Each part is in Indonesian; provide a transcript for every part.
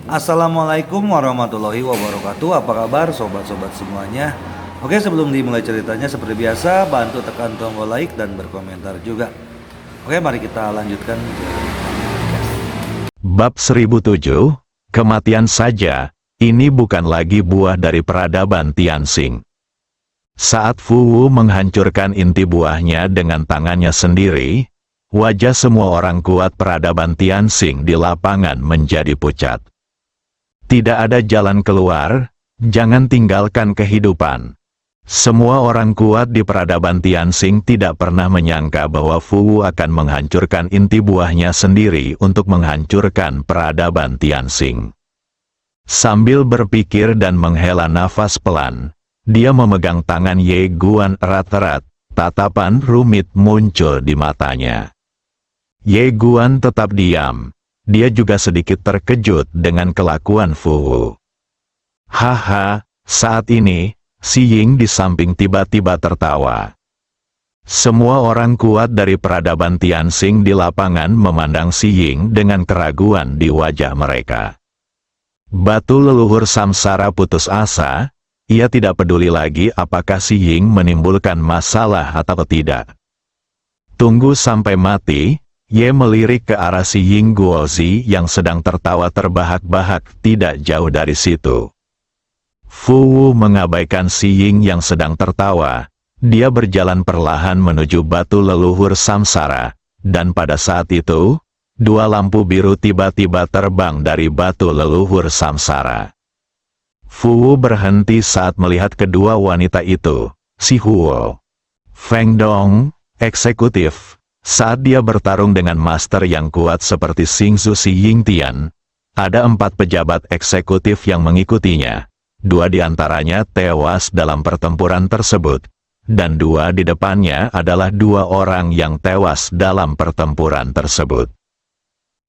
Assalamualaikum warahmatullahi wabarakatuh. Apa kabar sobat-sobat semuanya? Oke, sebelum dimulai ceritanya seperti biasa bantu tekan tombol like dan berkomentar juga. Oke, mari kita lanjutkan. Bab 1007, Kematian Saja. Ini bukan lagi buah dari peradaban Tianxing. Saat Fu Wu menghancurkan inti buahnya dengan tangannya sendiri, wajah semua orang kuat peradaban Tianxing di lapangan menjadi pucat. Tidak ada jalan keluar, jangan tinggalkan kehidupan. Semua orang kuat di peradaban Tianxing tidak pernah menyangka bahwa Fu Wu akan menghancurkan inti buahnya sendiri untuk menghancurkan peradaban Tianxing. Sambil berpikir dan menghela nafas pelan, dia memegang tangan Ye Guan erat-erat, tatapan rumit muncul di matanya. Ye Guan tetap diam. Dia juga sedikit terkejut dengan kelakuan Fu Wu. Haha, saat ini, Si Ying di samping tiba-tiba tertawa. Semua orang kuat dari peradaban Tianxing di lapangan memandang Si Ying dengan keraguan di wajah mereka. Batu leluhur samsara putus asa, ia tidak peduli lagi apakah Si Ying menimbulkan masalah atau tidak. Tunggu sampai mati. Ye melirik ke arah Si Ying Guozi yang sedang tertawa terbahak-bahak tidak jauh dari situ. Fu Wu mengabaikan Si Ying yang sedang tertawa. Dia berjalan perlahan menuju batu leluhur samsara, dan pada saat itu, dua lampu biru tiba-tiba terbang dari batu leluhur samsara. Fu Wu berhenti saat melihat kedua wanita itu, Si Huo, Feng Dong, eksekutif. Saat dia bertarung dengan master yang kuat seperti Xingzu Si Yingtian, ada 4 pejabat eksekutif yang mengikutinya. 2 di antaranya tewas dalam pertempuran tersebut, dan 2 di depannya adalah 2 orang yang tewas dalam pertempuran tersebut.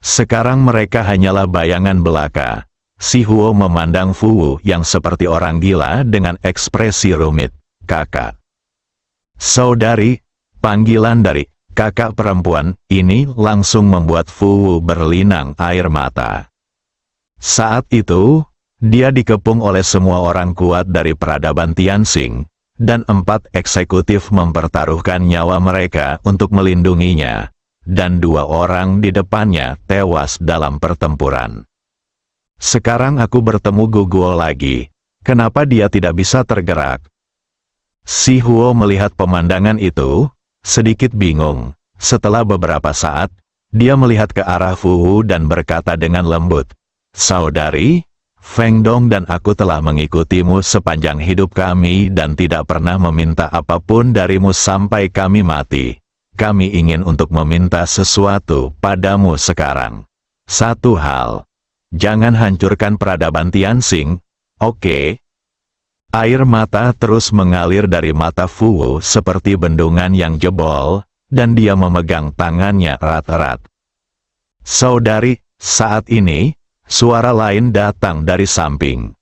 Sekarang mereka hanyalah bayangan belaka. Si Huo memandang Fu Wu yang seperti orang gila dengan ekspresi rumit. Kakak. Saudari, panggilan dari kakak perempuan ini langsung membuat Fu Wu berlinang air mata. Saat itu, dia dikepung oleh semua orang kuat dari peradaban Tianxing, dan 4 eksekutif mempertaruhkan nyawa mereka untuk melindunginya, dan 2 orang di depannya tewas dalam pertempuran. Sekarang aku bertemu Guguo lagi, kenapa dia tidak bisa tergerak? Si Huo melihat pemandangan itu, sedikit bingung. Setelah beberapa saat, dia melihat ke arah Fu Wu dan berkata dengan lembut, "Saudari, Feng Dong dan aku telah mengikutimu sepanjang hidup kami dan tidak pernah meminta apapun darimu sampai kami mati. Kami ingin untuk meminta sesuatu padamu sekarang. Satu hal, jangan hancurkan peradaban Tianxing, oke?" Air mata terus mengalir dari mata Fu Wu seperti bendungan yang jebol, dan dia memegang tangannya erat-erat. Saudari, saat ini, suara lain datang dari samping.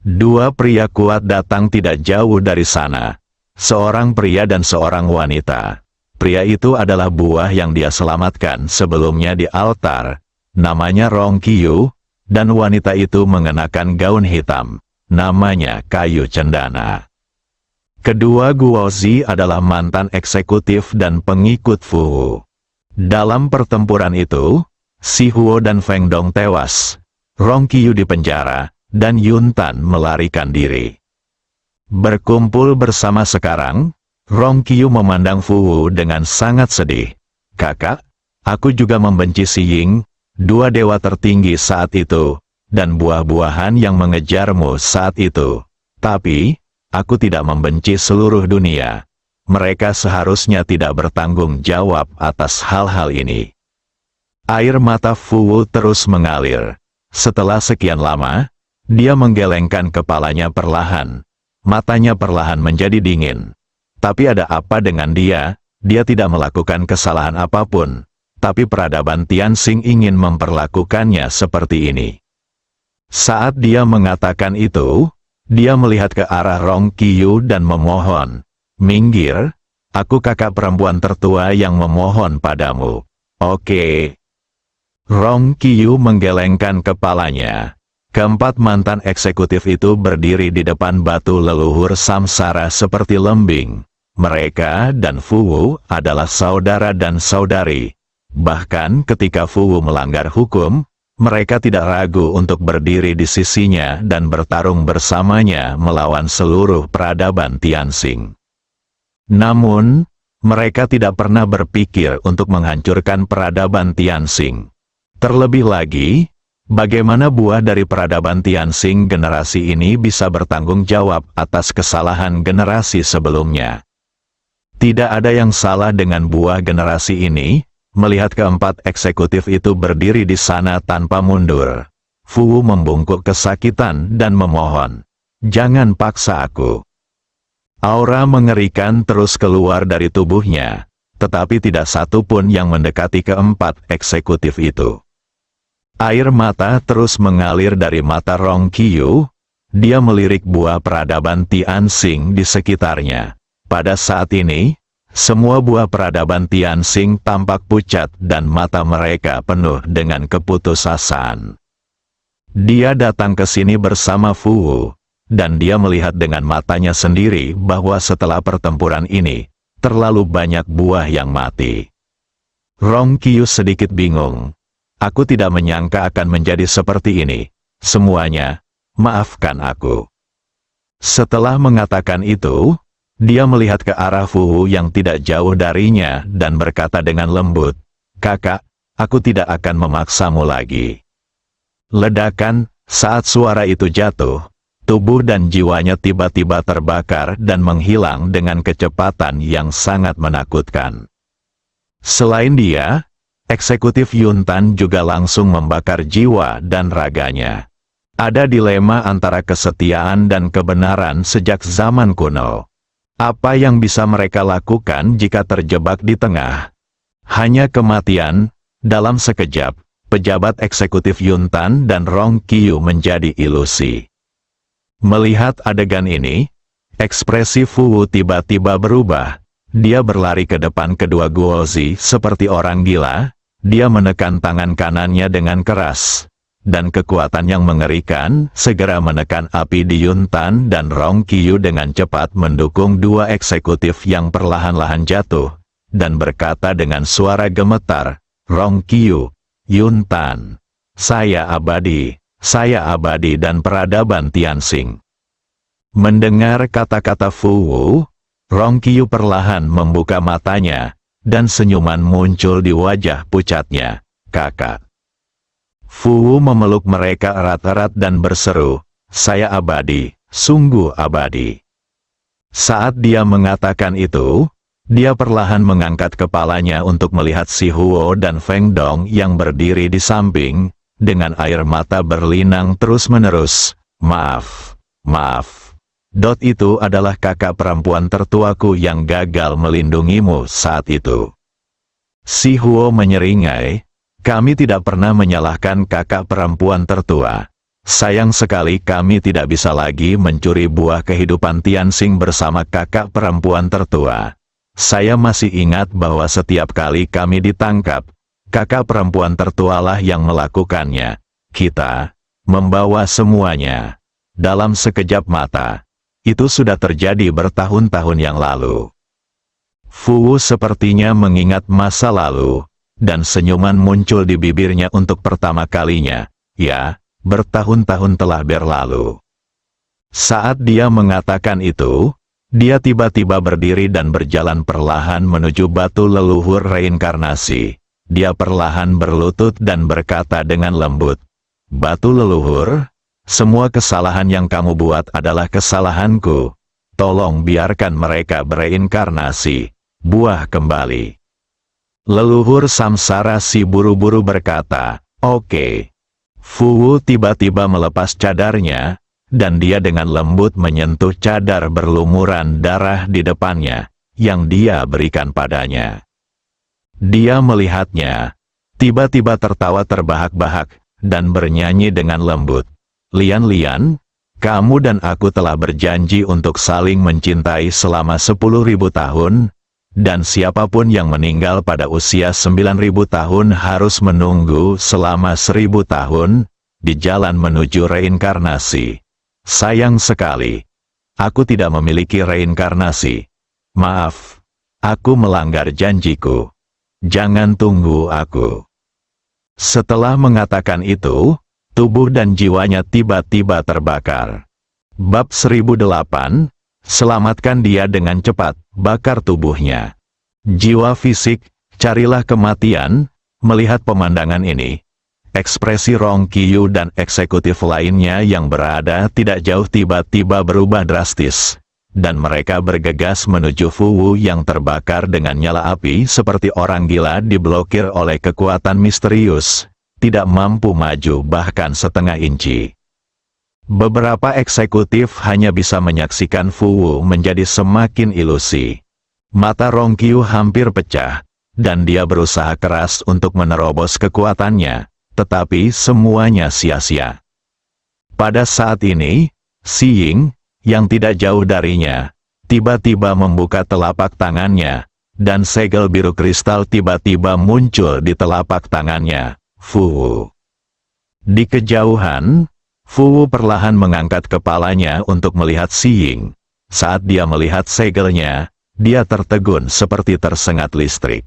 2 pria kuat datang tidak jauh dari sana. Seorang pria dan seorang wanita. Pria itu adalah buah yang dia selamatkan sebelumnya di altar. Namanya Rong Qiyu, dan wanita itu mengenakan gaun hitam. Namanya Kayu Cendana. Kedua Guozi adalah mantan eksekutif dan pengikut Fu Wu. Dalam pertempuran itu, Si Huo dan Feng Dong tewas, Rong Qiyu dipenjara, dan Yun Tan melarikan diri. Berkumpul bersama sekarang, Rong Qiyu memandang Fu Wu dengan sangat sedih. Kakak, aku juga membenci Si Ying, 2 dewa tertinggi saat itu, dan buah-buahan yang mengejarmu saat itu. Tapi, aku tidak membenci seluruh dunia. Mereka seharusnya tidak bertanggung jawab atas hal-hal ini. Air mata Fu Wu terus mengalir. Setelah sekian lama, dia menggelengkan kepalanya perlahan. Matanya perlahan menjadi dingin. Tapi ada apa dengan dia? Dia tidak melakukan kesalahan apapun. Tapi peradaban Tianxing ingin memperlakukannya seperti ini. Saat dia mengatakan itu, dia melihat ke arah Rong Qiyu dan memohon, "Minggir, aku kakak perempuan tertua yang memohon padamu." Oke. Rong Qiyu menggelengkan kepalanya. Keempat mantan eksekutif itu berdiri di depan batu leluhur samsara seperti lembing. Mereka dan Fuwu adalah saudara dan saudari. Bahkan ketika Fuwu melanggar hukum, mereka tidak ragu untuk berdiri di sisinya dan bertarung bersamanya melawan seluruh peradaban Tianxing. Namun, mereka tidak pernah berpikir untuk menghancurkan peradaban Tianxing. Terlebih lagi, bagaimana buah dari peradaban Tianxing generasi ini bisa bertanggung jawab atas kesalahan generasi sebelumnya? Tidak ada yang salah dengan buah generasi ini. Melihat keempat eksekutif itu berdiri di sana tanpa mundur, Fuwu membungkuk kesakitan dan memohon, "Jangan paksa aku." Aura mengerikan terus keluar dari tubuhnya, tetapi tidak satu pun yang mendekati keempat eksekutif itu. Air mata terus mengalir dari mata Rong Qiyu. Dia melirik buah peradaban Tianxing di sekitarnya. Pada saat ini, semua buah peradaban Tianxing tampak pucat dan mata mereka penuh dengan keputusasaan. Dia datang ke sini bersama Fuwu, dan dia melihat dengan matanya sendiri bahwa setelah pertempuran ini, terlalu banyak buah yang mati. Rong Qiyu sedikit bingung. Aku tidak menyangka akan menjadi seperti ini. Semuanya, maafkan aku. Setelah mengatakan itu, dia melihat ke arah Fuwu yang tidak jauh darinya dan berkata dengan lembut, "Kakak, aku tidak akan memaksamu lagi." Ledakan, saat suara itu jatuh, tubuh dan jiwanya tiba-tiba terbakar dan menghilang dengan kecepatan yang sangat menakutkan. Selain dia, eksekutif Yuntan juga langsung membakar jiwa dan raganya. Ada dilema antara kesetiaan dan kebenaran sejak zaman kuno. Apa yang bisa mereka lakukan jika terjebak di tengah? Hanya kematian. Dalam sekejap, pejabat eksekutif Yuntan dan Rong Qiyu menjadi ilusi. Melihat adegan ini, ekspresi Fuwu tiba-tiba berubah. Dia berlari ke depan kedua Guozi seperti orang gila. Dia menekan tangan kanannya dengan keras. Dan kekuatan yang mengerikan segera menekan api di Yuntan dan Rong Qiyu dengan cepat mendukung dua eksekutif yang perlahan-lahan jatuh, dan berkata dengan suara gemetar, "Rong Qiyu, Yuntan, saya abadi dan peradaban Tianxing." Mendengar kata-kata Fuwu, Rong Qiyu perlahan membuka matanya, dan senyuman muncul di wajah pucatnya, "Kakak." Fuwu memeluk mereka erat-erat dan berseru, "Saya abadi, sungguh abadi." Saat dia mengatakan itu, dia perlahan mengangkat kepalanya untuk melihat si Huo dan Feng Dong yang berdiri di samping, dengan air mata berlinang terus-menerus, "Maaf. Itu adalah kakak perempuan tertuaku yang gagal melindungimu saat itu." Si Huo menyeringai, "Kami tidak pernah menyalahkan kakak perempuan tertua. Sayang sekali kami tidak bisa lagi mencuri buah kehidupan Tianxing bersama kakak perempuan tertua. Saya masih ingat bahwa setiap kali kami ditangkap, kakak perempuan tertualah yang melakukannya. Kita membawa semuanya dalam sekejap mata. Itu sudah terjadi bertahun-tahun yang lalu." Fuwu sepertinya mengingat masa lalu, dan senyuman muncul di bibirnya untuk pertama kalinya. Ya, bertahun-tahun telah berlalu. Saat dia mengatakan itu, dia tiba-tiba berdiri dan berjalan perlahan menuju batu leluhur reinkarnasi. Dia perlahan berlutut dan berkata dengan lembut, "Batu leluhur, semua kesalahan yang kamu buat adalah kesalahanku. Tolong biarkan mereka bereinkarnasi, buah kembali." Leluhur samsara si buru-buru berkata, "Oke." Fuwu tiba-tiba melepas cadarnya, dan dia dengan lembut menyentuh cadar berlumuran darah di depannya, yang dia berikan padanya. Dia melihatnya, tiba-tiba tertawa terbahak-bahak, dan bernyanyi dengan lembut, "Lian, kamu dan aku telah berjanji untuk saling mencintai selama 10.000 tahun, dan siapapun yang meninggal pada usia 9.000 tahun harus menunggu selama 1.000 tahun, di jalan menuju reinkarnasi. Sayang sekali, aku tidak memiliki reinkarnasi. Maaf, aku melanggar janjiku. Jangan tunggu aku. Setelah mengatakan itu, tubuh dan jiwanya tiba-tiba terbakar. Bab 1008, selamatkan dia dengan cepat, bakar tubuhnya. Jiwa fisik, carilah kematian. Melihat pemandangan ini, ekspresi Rong Qiyu dan eksekutif lainnya yang berada tidak jauh tiba-tiba berubah drastis, dan mereka bergegas menuju Fu Wu yang terbakar dengan nyala api seperti orang gila diblokir oleh kekuatan misterius, tidak mampu maju bahkan setengah inci. Beberapa eksekutif hanya bisa menyaksikan Fu Wu menjadi semakin ilusi. Mata Rong Qiyu hampir pecah, dan dia berusaha keras untuk menerobos kekuatannya, tetapi semuanya sia-sia. Pada saat ini, Si Ying, yang tidak jauh darinya, tiba-tiba membuka telapak tangannya, dan segel biru kristal tiba-tiba muncul di telapak tangannya. Fu Wu. Di kejauhan, Fu Wu perlahan mengangkat kepalanya untuk melihat Si Ying. Saat dia melihat segelnya, dia tertegun seperti tersengat listrik.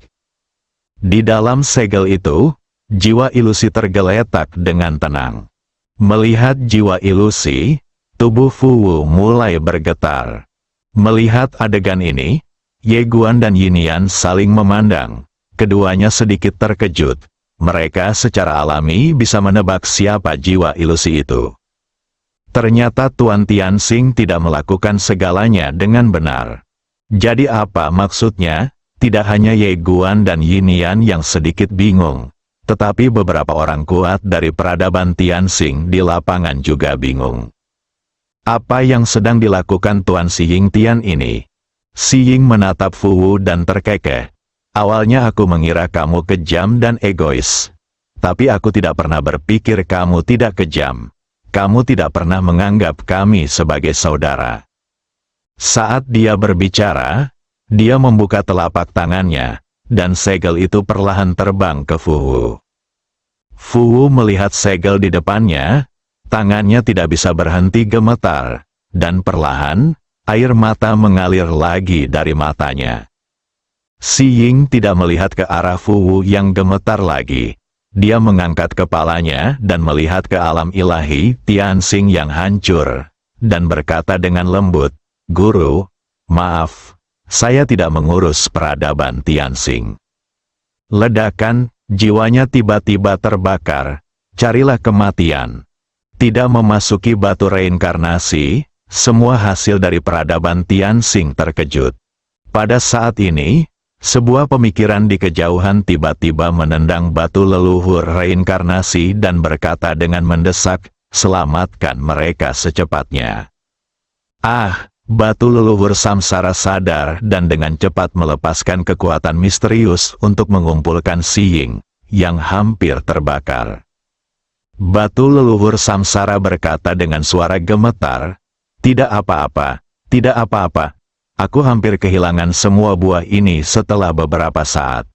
Di dalam segel itu, jiwa ilusi tergeletak dengan tenang. Melihat jiwa ilusi, tubuh Fu Wu mulai bergetar. Melihat adegan ini, Ye Guan dan Yin Yan saling memandang. Keduanya sedikit terkejut. Mereka secara alami bisa menebak siapa jiwa ilusi itu. Ternyata Tuan Tianxing tidak melakukan segalanya dengan benar. Jadi apa maksudnya? Tidak hanya Ye Guan dan Yin Yan yang sedikit bingung, tetapi beberapa orang kuat dari peradaban Tianxing di lapangan juga bingung. Apa yang sedang dilakukan Tuan Si Ying Tian ini? Si Ying menatap Fu Wu dan terkekeh. Awalnya aku mengira kamu kejam dan egois. Tapi aku tidak pernah berpikir kamu tidak kejam. Kamu tidak pernah menganggap kami sebagai saudara. Saat dia berbicara, dia membuka telapak tangannya, dan segel itu perlahan terbang ke Fu Wu. Fu Wu melihat segel di depannya, tangannya tidak bisa berhenti gemetar, dan perlahan, air mata mengalir lagi dari matanya. Si Ying tidak melihat ke arah Fu Wu yang gemetar lagi. Dia mengangkat kepalanya dan melihat ke alam ilahi Tianxing yang hancur, dan berkata dengan lembut, "Guru, maaf. Saya tidak mengurus peradaban Tianxing." Ledakan, jiwanya tiba-tiba terbakar. Carilah kematian. Tidak memasuki batu reinkarnasi, semua hasil dari peradaban Tianxing terkejut. Pada saat ini, sebuah pemikiran di kejauhan tiba-tiba menendang batu leluhur reinkarnasi dan berkata dengan mendesak, "Selamatkan mereka secepatnya." Ah! Batu leluhur samsara sadar dan dengan cepat melepaskan kekuatan misterius untuk mengumpulkan Si Ying, yang hampir terbakar. Batu leluhur samsara berkata dengan suara gemetar, "Tidak apa-apa, tidak apa-apa. Aku hampir kehilangan semua buah ini setelah beberapa saat."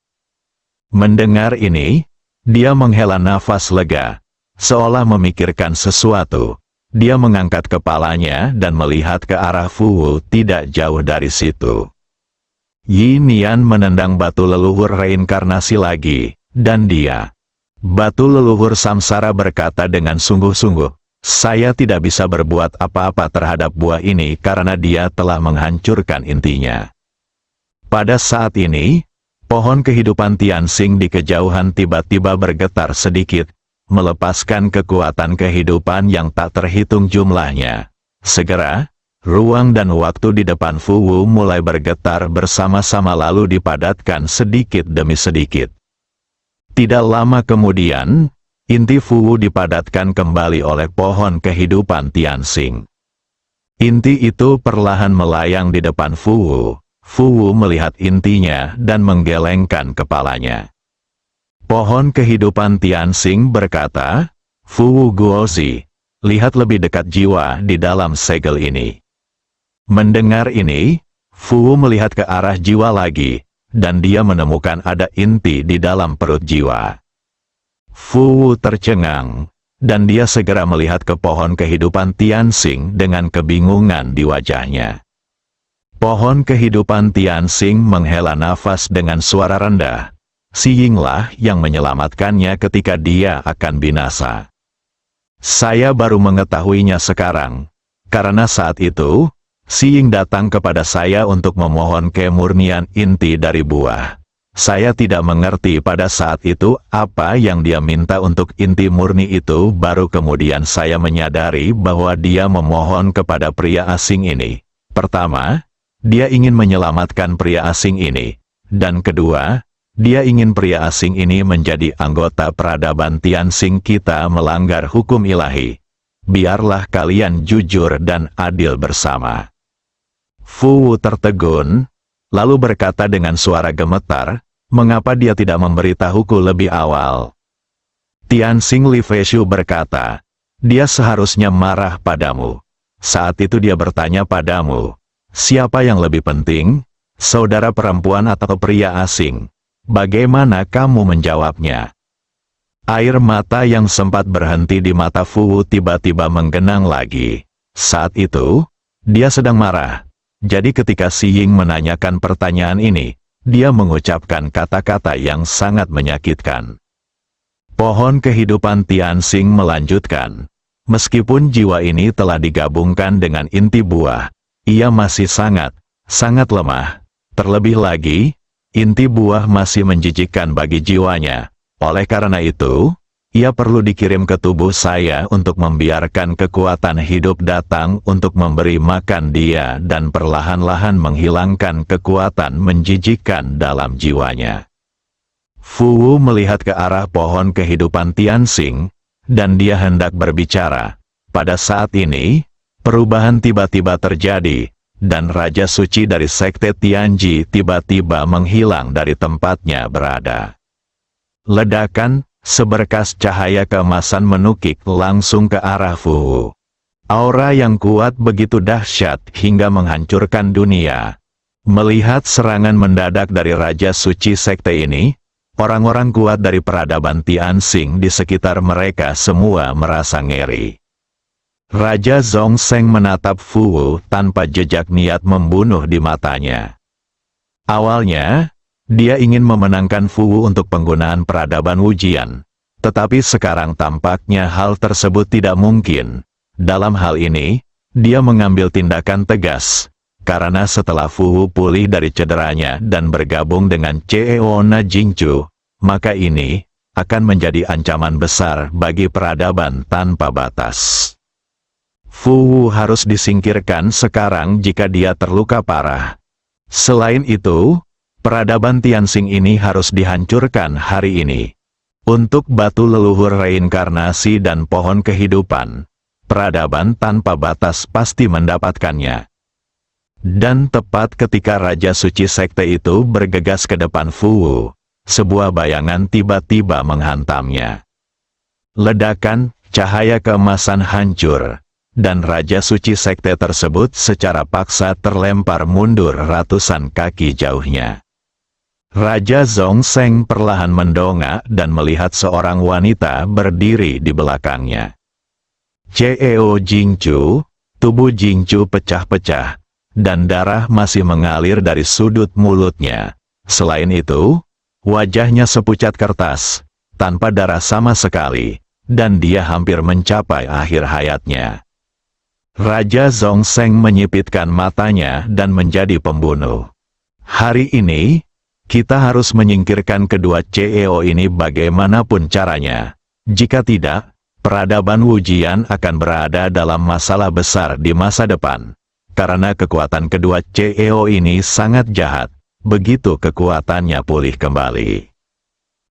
Mendengar ini, dia menghela nafas lega, seolah memikirkan sesuatu. Dia mengangkat kepalanya dan melihat ke arah Fu Wu tidak jauh dari situ. Yin Yan menendang batu leluhur reinkarnasi lagi, dan dia. Batu leluhur samsara berkata dengan sungguh-sungguh, "Saya tidak bisa berbuat apa-apa terhadap buah ini karena dia telah menghancurkan intinya." Pada saat ini, pohon kehidupan Tianxing di kejauhan tiba-tiba bergetar sedikit, melepaskan kekuatan kehidupan yang tak terhitung jumlahnya. Segera, ruang dan waktu di depan Fu Wu mulai bergetar bersama-sama lalu dipadatkan sedikit demi sedikit. Tidak lama kemudian, inti Fu Wu dipadatkan kembali oleh pohon kehidupan Tianxing. Inti itu perlahan melayang di depan Fu Wu. Fu Wu melihat intinya dan menggelengkan kepalanya. Pohon kehidupan Tianxing berkata, "Fu Wu Guozi, lihat lebih dekat jiwa di dalam segel ini." Mendengar ini, Fu Wu melihat ke arah jiwa lagi, dan dia menemukan ada inti di dalam perut jiwa. Fu Wu tercengang. dan dia segera melihat ke pohon kehidupan Tianxing dengan kebingungan di wajahnya. Pohon kehidupan Tianxing menghela nafas dengan suara rendah. Si Yinglah yang menyelamatkannya ketika dia akan binasa. Saya baru mengetahuinya sekarang, karena saat itu, Si Ying datang kepada saya untuk memohon kemurnian inti dari buah. Saya tidak mengerti pada saat itu apa yang dia minta untuk inti murni itu, baru kemudian saya menyadari bahwa dia memohon kepada pria asing ini. Pertama, dia ingin menyelamatkan pria asing ini, dan kedua, dia ingin pria asing ini menjadi anggota peradaban Tianxing. Kita melanggar hukum ilahi. Biarlah kalian jujur dan adil bersama. Fu Wu tertegun, lalu berkata dengan suara gemetar, mengapa dia tidak memberitahuku lebih awal? Tianxing Li Feishu berkata, dia seharusnya marah padamu. Saat itu dia bertanya padamu, siapa yang lebih penting, saudara perempuan atau pria asing? Bagaimana kamu menjawabnya? Air mata yang sempat berhenti di mata Fu Wu tiba-tiba menggenang lagi. Saat itu, dia sedang marah. Jadi ketika Si Ying menanyakan pertanyaan ini, dia mengucapkan kata-kata yang sangat menyakitkan. Pohon kehidupan Tianxing melanjutkan. Meskipun jiwa ini telah digabungkan dengan inti buah, ia masih sangat lemah. Terlebih lagi, inti buah masih menjijikkan bagi jiwanya. Oleh karena itu, ia perlu dikirim ke tubuh saya untuk membiarkan kekuatan hidup datang untuk memberi makan dia dan perlahan-lahan menghilangkan kekuatan menjijikkan dalam jiwanya. Fu Wu melihat ke arah pohon kehidupan Tianxing, dan dia hendak berbicara. Pada saat ini, perubahan tiba-tiba terjadi, dan Raja Suci dari Sekte Tianji tiba-tiba menghilang dari tempatnya berada. Ledakan, seberkas cahaya keemasan menukik langsung ke arah Fu Wu. Aura yang kuat begitu dahsyat hingga menghancurkan dunia. Melihat serangan mendadak dari Raja Suci Sekte ini, orang-orang kuat dari peradaban Tianxing di sekitar mereka semua merasa ngeri. Raja Zhongsheng menatap Fu Wu tanpa jejak niat membunuh di matanya. Awalnya, dia ingin memenangkan Fu Wu untuk penggunaan peradaban Wujian. Tetapi sekarang tampaknya hal tersebut tidak mungkin. Dalam hal ini, dia mengambil tindakan tegas. Karena setelah Fu Wu pulih dari cederanya dan bergabung dengan CEO Na Jingchu, maka ini akan menjadi ancaman besar bagi peradaban tanpa batas. Fu Wu harus disingkirkan sekarang jika dia terluka parah. Selain itu, peradaban Tianxing ini harus dihancurkan hari ini. Untuk batu leluhur reinkarnasi dan pohon kehidupan, peradaban tanpa batas pasti mendapatkannya. Dan tepat ketika Raja Suci Sekte itu bergegas ke depan Fu Wu, sebuah bayangan tiba-tiba menghantamnya. Ledakan, cahaya keemasan hancur, dan Raja Suci Sekte tersebut secara paksa terlempar mundur ratusan kaki jauhnya. Raja Zhongsheng perlahan mendongak dan melihat seorang wanita berdiri di belakangnya. CEO Jingchu, tubuh Jingchu pecah-pecah, dan darah masih mengalir dari sudut mulutnya. Selain itu, wajahnya sepucat kertas, tanpa darah sama sekali, dan dia hampir mencapai akhir hayatnya. Raja Zhongsheng menyipitkan matanya dan menjadi pembunuh. Hari ini, kita harus menyingkirkan kedua CEO ini bagaimanapun caranya. Jika tidak, peradaban Wujian akan berada dalam masalah besar di masa depan. Karena kekuatan kedua CEO ini sangat jahat, begitu kekuatannya pulih kembali.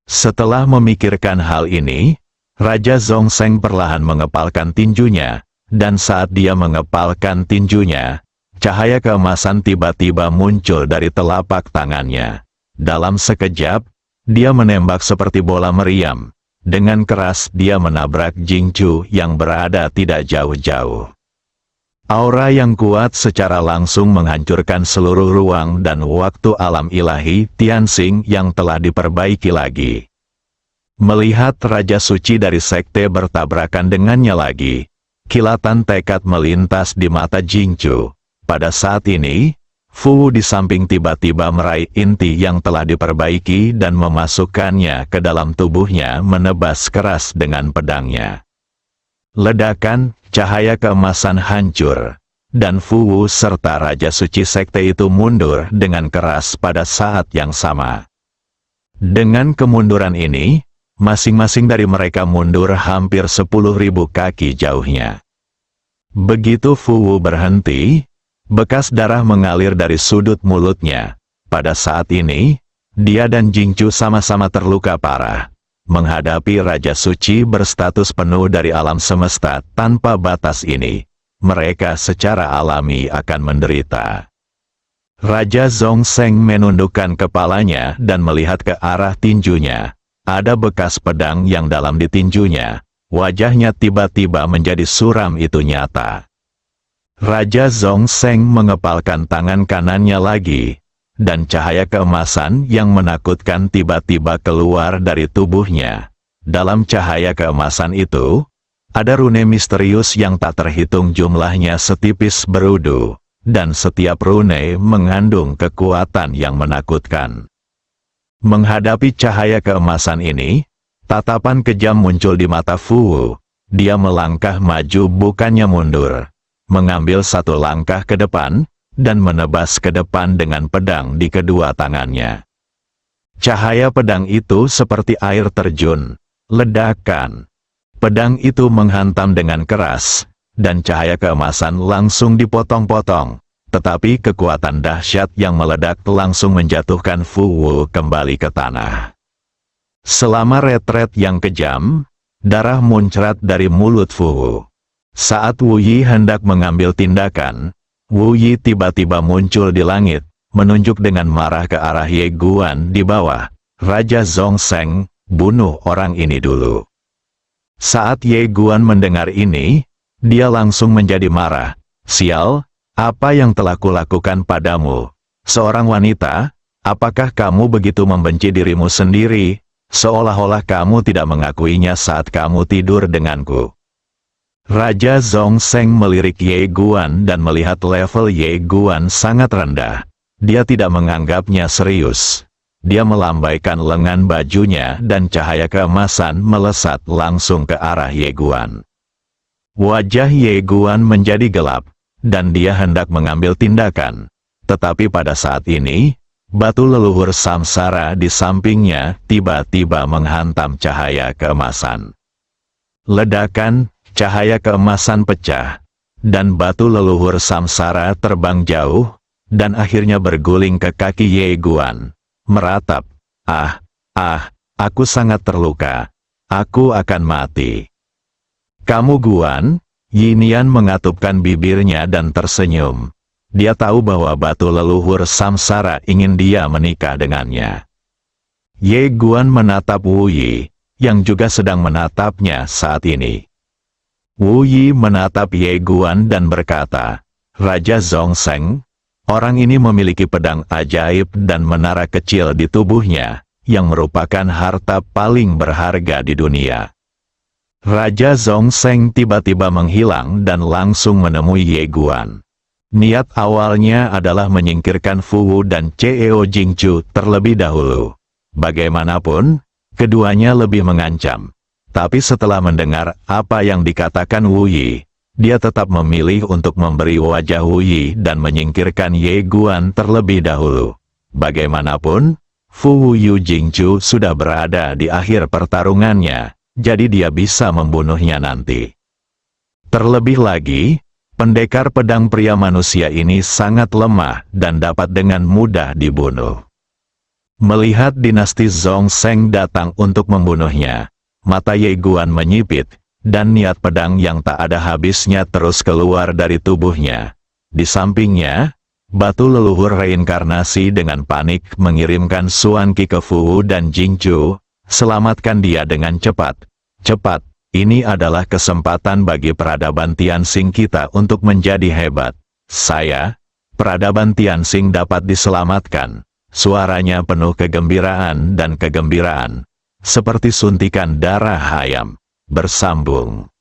Setelah memikirkan hal ini, Raja Zhongsheng perlahan mengepalkan tinjunya. Dan saat dia mengepalkan tinjunya, cahaya keemasan tiba-tiba muncul dari telapak tangannya. Dalam sekejap, dia menembak seperti bola meriam. Dengan keras dia menabrak Jingchu yang berada tidak jauh-jauh. Aura yang kuat secara langsung menghancurkan seluruh ruang dan waktu alam ilahi Tianxing yang telah diperbaiki lagi. Melihat Raja Suci dari sekte bertabrakan dengannya lagi, kilatan tekad melintas di mata Jingchu. Pada saat ini, Fu Wu di samping tiba-tiba meraih inti yang telah diperbaiki dan memasukkannya ke dalam tubuhnya, menebas keras dengan pedangnya. Ledakan, cahaya keemasan hancur, dan Fu Wu serta Raja Suci sekte itu mundur dengan keras pada saat yang sama. Dengan kemunduran ini, masing-masing dari mereka mundur hampir 10.000 kaki jauhnya. Begitu Fu Wu berhenti, bekas darah mengalir dari sudut mulutnya. Pada saat ini, dia dan Jingchu sama-sama terluka parah. Menghadapi Raja Suci berstatus penuh dari alam semesta tanpa batas ini, mereka secara alami akan menderita. Raja Zhongzheng menundukkan kepalanya dan melihat ke arah tinjunya. Ada bekas pedang yang dalam di tinjunya. Wajahnya tiba-tiba menjadi suram, itu nyata. Raja Zhongzheng mengepalkan tangan kanannya lagi, dan cahaya keemasan yang menakutkan tiba-tiba keluar dari tubuhnya. Dalam cahaya keemasan itu, ada rune misterius yang tak terhitung jumlahnya setipis berudu, dan setiap rune mengandung kekuatan yang menakutkan. Menghadapi cahaya keemasan ini, tatapan kejam muncul di mata Fu Wu. Dia melangkah maju bukannya mundur, mengambil satu langkah ke depan, dan menebas ke depan dengan pedang di kedua tangannya. Cahaya pedang itu seperti air terjun, ledakan. Pedang itu menghantam dengan keras, dan cahaya keemasan langsung dipotong-potong, tetapi kekuatan dahsyat yang meledak langsung menjatuhkan Fu Wu kembali ke tanah. Selama retret yang kejam, darah muncrat dari mulut Fu Wu. Saat Wu Yi hendak mengambil tindakan, Wu Yi tiba-tiba muncul di langit, menunjuk dengan marah ke arah Ye Guan di bawah. Raja Zhongzheng, bunuh orang ini dulu. Saat Ye Guan mendengar ini, dia langsung menjadi marah. Sial, apa yang telah kulakukan padamu? Seorang wanita, apakah kamu begitu membenci dirimu sendiri, seolah-olah kamu tidak mengakuinya saat kamu tidur denganku? Raja Zhongzheng melirik Ye Guan dan melihat level Ye Guan sangat rendah. Dia tidak menganggapnya serius. Dia melambaikan lengan bajunya dan cahaya keemasan melesat langsung ke arah Ye Guan. Wajah Ye Guan menjadi gelap, dan dia hendak mengambil tindakan. Tetapi pada saat ini, batu leluhur samsara di sampingnya tiba-tiba menghantam cahaya keemasan. Ledakan, cahaya keemasan pecah, dan batu leluhur samsara terbang jauh, dan akhirnya berguling ke kaki Ye Guan. Meratap, aku sangat terluka. Aku akan mati. Kamu Guan? Yinian mengatupkan bibirnya dan tersenyum. Dia tahu bahwa batu leluhur samsara ingin dia menikah dengannya. Ye Guan menatap Wu Yi, yang juga sedang menatapnya saat ini. Wu Yi menatap Ye Guan dan berkata, Raja Zhongzheng, orang ini memiliki pedang ajaib dan menara kecil di tubuhnya, yang merupakan harta paling berharga di dunia. Raja Zhongzheng tiba-tiba menghilang dan langsung menemui Ye Guan. Niat awalnya adalah menyingkirkan Fu Wu dan Ceo Jingchu terlebih dahulu. Bagaimanapun, keduanya lebih mengancam. Tapi setelah mendengar apa yang dikatakan Wu Yi, dia tetap memilih untuk memberi wajah Wu Yi dan menyingkirkan Ye Guan terlebih dahulu. Bagaimanapun, Fu Wu Yu Jingchu sudah berada di akhir pertarungannya, jadi dia bisa membunuhnya nanti. Terlebih lagi, pendekar pedang pria manusia ini sangat lemah dan dapat dengan mudah dibunuh. Melihat dinasti Zhongzheng datang untuk membunuhnya, mata Ye Guan menyipit, dan niat pedang yang tak ada habisnya terus keluar dari tubuhnya. Di sampingnya, batu leluhur reinkarnasi dengan panik mengirimkan Xuan Qi ke Fu Wu dan Jingchu, selamatkan dia dengan cepat. Cepat, ini adalah kesempatan bagi peradaban Tianxing kita untuk menjadi hebat. Peradaban Tianxing dapat diselamatkan. Suaranya penuh kegembiraan dan kegembiraan. seperti suntikan darah ayam. Bersambung.